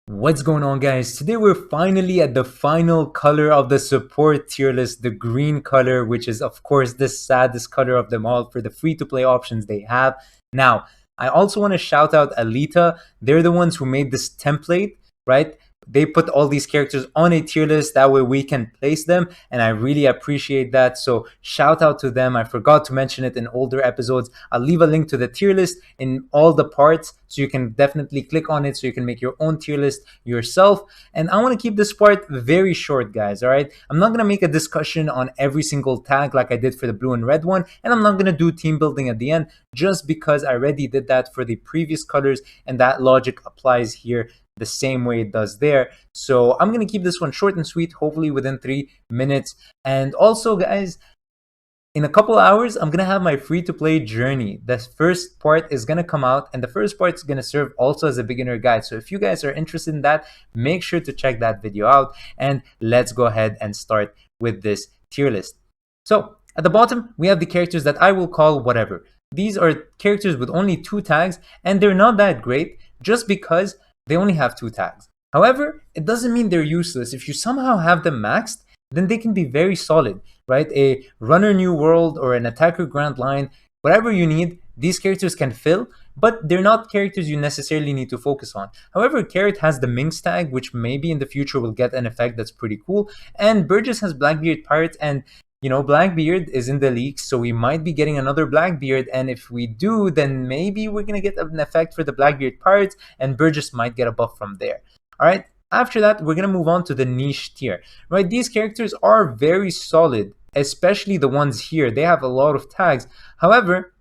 What's going on, guys? Today we're finally at the final color of the support tier list, the green color, which is of course the saddest color of them all for the free-to-play options they have. Now, I also want to shout out Alita. They're the ones who made this template, right? They put all these characters on a tier list, that way we can place them, and I really appreciate that. So shout out to them. I forgot to mention it in older episodes. I'll leave a link to the tier list in all the parts, so you can definitely click on it so you can make your own tier list yourself. And I want to keep this part very short, guys. All right, I'm not going to make a discussion on every single tag like I did for the blue and red one, and I'm not going to do team building at the end, just because I already did that for the previous colors, and that logic applies here the same way it does there. So I'm going to keep this one short and sweet, hopefully within 3 minutes. And also, guys, in a couple hours, I'm going to have my free-to-play journey. The first part is going to come out, and the first part is going to serve also as a beginner guide. So if you guys are interested in that, make sure to check that video out. And let's go ahead and start with this tier list. So at the bottom, we have the characters that I will call whatever. These are characters with only 2 tags, and they're not that great just because they only have 2 tags. However, it doesn't mean they're useless. If you somehow have them maxed, then they can be very solid, right? A runner new world or an attacker grand line, whatever you need, these characters can fill, but they're not characters you necessarily need to focus on. However, Carrot has the Minx tag, which maybe in the future will get an effect that's pretty cool, and Burgess has Blackbeard Pirates, and Blackbeard is in the leaks, so we might be getting another Blackbeard, and if we do, then maybe we're going to get an effect for the Blackbeard Pirates, and Burgess might get a buff from there. Alright, after that, we're going to move on to the niche tier. Right, these characters are very solid, especially the ones here. They have a lot of tags. However,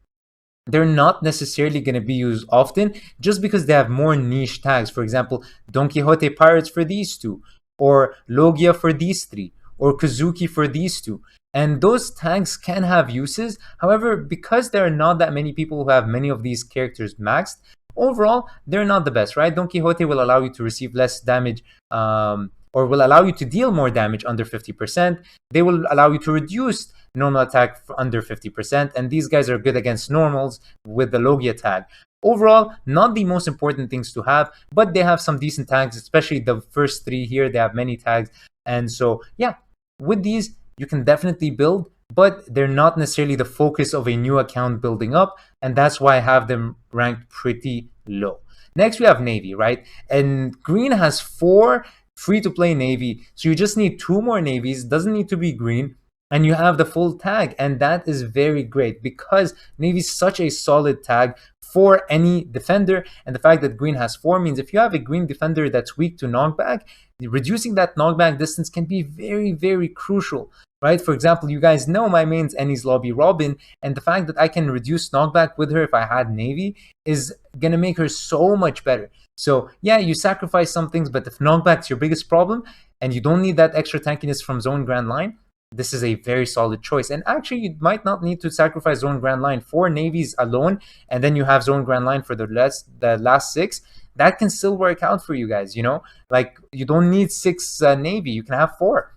they're not necessarily going to be used often, just because they have more niche tags. For example, Don Quixote Pirates for these 2, or Logia for these 3, or Kazuki for these 2. And those tags can have uses. However, because there are not that many people who have many of these characters maxed, overall, they're not the best, right? Don Quixote will allow you to receive less damage, or will allow you to deal more damage under 50%. They will allow you to reduce normal attack under 50%. And these guys are good against normals with the Logia tag. Overall, not the most important things to have, but they have some decent tags, especially the first 3 here. They have many tags. And so, yeah, with these, you can definitely build, but they're not necessarily the focus of a new account building up, and that's why I have them ranked pretty low. Next, we have Navy, right? And green has 4 free-to-play Navy, so you just need 2 more Navies, doesn't need to be green, and you have the full tag, and that is very great because Navy is such a solid tag for any defender, and the fact that green has 4 means if you have a green defender that's weak to knockback, reducing that knockback distance can be very, very crucial, right? For example, you guys know my main's Annie's Lobby Robin, and the fact that I can reduce knockback with her if I had Navy is going to make her so much better. So yeah, you sacrifice some things, but if knockback's your biggest problem and you don't need that extra tankiness from Zoan Grand Line, this is a very solid choice. And actually, you might not need to sacrifice Zoan Grand Line for Navies alone, and then you have Zoan Grand Line for the last 6. That can still work out for you guys, Like, you don't need 6 Navy, you can have 4.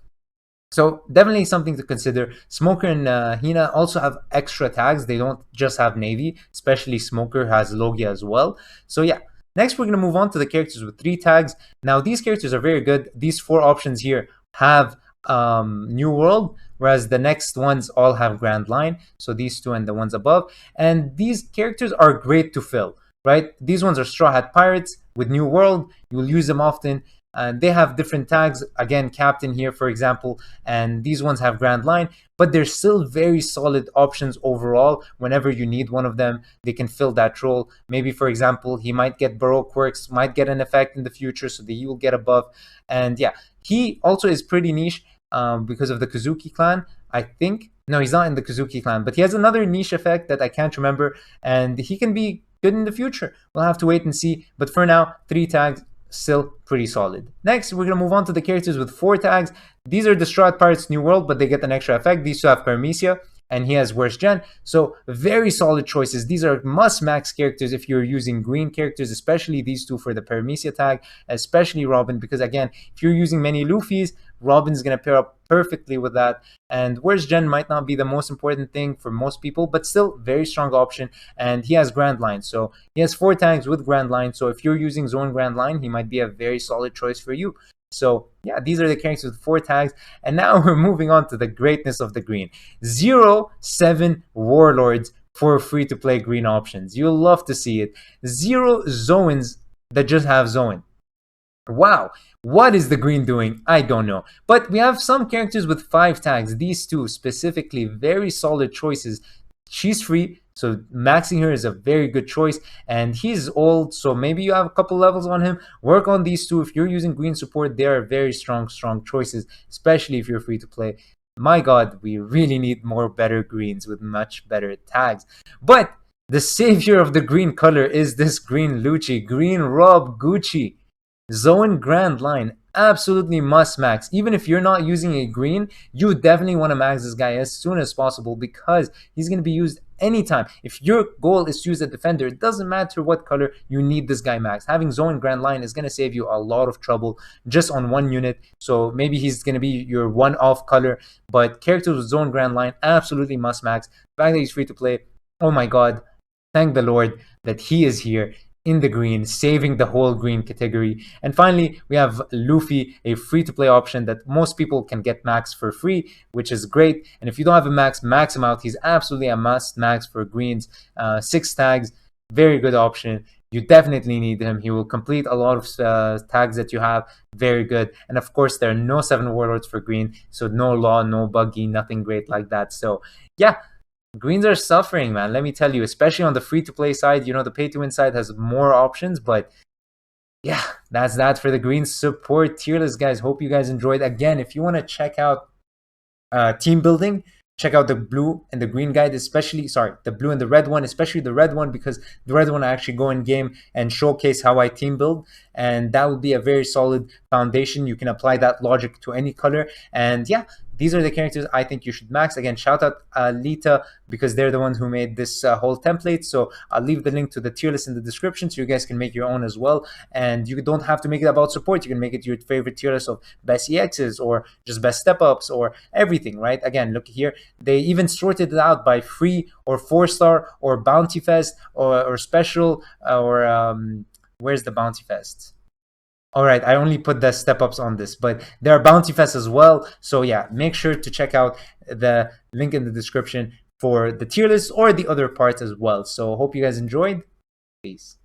So definitely something to consider. Smoker and Hina also have extra tags. They don't just have Navy, especially Smoker has Logia as well. So yeah, next we're going to move on to the characters with 3 tags. Now these characters are very good. These 4 options here have New World, whereas the next ones all have Grand Line. So these 2 and the ones above. And these characters are great to fill, right? These ones are Straw Hat Pirates with New World. You will use them often. And they have different tags, again, Captain here, for example, and these ones have Grand Line, but they're still very solid options overall. Whenever you need one of them, they can fill that role. Maybe, for example, he might get Baroque Works, might get an effect in the future, so that he will get a buff. And yeah, he also is pretty niche because of the Kazuki clan, I think. No, he's not in the Kazuki clan, but he has another niche effect that I can't remember, and he can be good in the future. We'll have to wait and see, but for now, 3 tags, still pretty solid. Next, we're going to move on to the characters with 4 tags. These are the Straw Hat Pirates New World, but they get an extra effect. These 2 have Paramecia, and he has Worst Gen. So very solid choices. These are must-max characters if you're using green characters, especially these 2 for the Paramecia tag, especially Robin, because again, if you're using many Luffys, Robin's going to pair up perfectly with that. And Where's Gen might not be the most important thing for most people, but still very strong option. And he has Grand Line. So he has 4 tags with Grand Line. So if you're using Zoan Grand Line, he might be a very solid choice for you. So yeah, these are the characters with 4 tags. And now we're moving on to the greatness of the green. 0-7 Warlords for free-to-play green options. You'll love to see it. 0 Zoans that just have Zoan. Wow, what is the green doing? I don't know. But we have some characters with 5 tags. These two specifically, very solid choices. She's free, so maxing her is a very good choice. And he's old, so maybe you have a couple levels on him. Work on these two. If you're using green support, they are very strong choices, especially if you're free to play. My God, we really need more better greens with much better tags. But the savior of the green color is this green Lucci, green Rob Gucci. Zoan Grand Line, absolutely must max. Even if you're not using a green, you definitely want to max this guy as soon as possible because he's going to be used anytime. If your goal is to use a defender, it doesn't matter what color, you need this guy max. Having Zoan Grand Line is going to save you a lot of trouble just on one unit. So maybe he's going to be your one-off color, but characters with Zoan Grand Line absolutely must max. The fact that he's free to play, oh my God, thank the Lord that he is here in the green, saving the whole green category. And finally, we have Luffy, a free-to-play option that most people can get max for free, which is great. And if you don't have a max him out. He's absolutely a must max for greens. 6 tags, very good option. You definitely need him. He will complete a lot of tags that you have. Very good. And of course, there are no 7 Warlords for green, so no Law, no Buggy, nothing great like that. So yeah, greens are suffering, man. Let me tell you, especially on the free-to-play side. You know, the pay-to-win side has more options, but yeah, that's that for the green support tier list, guys. Hope you guys enjoyed. Again, if you want to check out team building, check out the blue and the green guide, especially, the blue and the red one, especially the red one, because the red one I actually go in game and showcase how I team build, and that will be a very solid foundation. You can apply that logic to any color, and yeah, these are the characters I think you should max. Again, shout out Lita, because they're the ones who made this whole template. So I'll leave the link to the tier list in the description so you guys can make your own as well. And you don't have to make it about support. You can make it your favorite tier list of best EXs or just best step-ups or everything, right? Again, look here. They even sorted it out by free or 4-star or Bounty Fest or special or where's the Bounty Fest? All right, I only put the step-ups on this, but there are Bounty Fests as well. So yeah, make sure to check out the link in the description for the tier list or the other parts as well. So hope you guys enjoyed. Peace.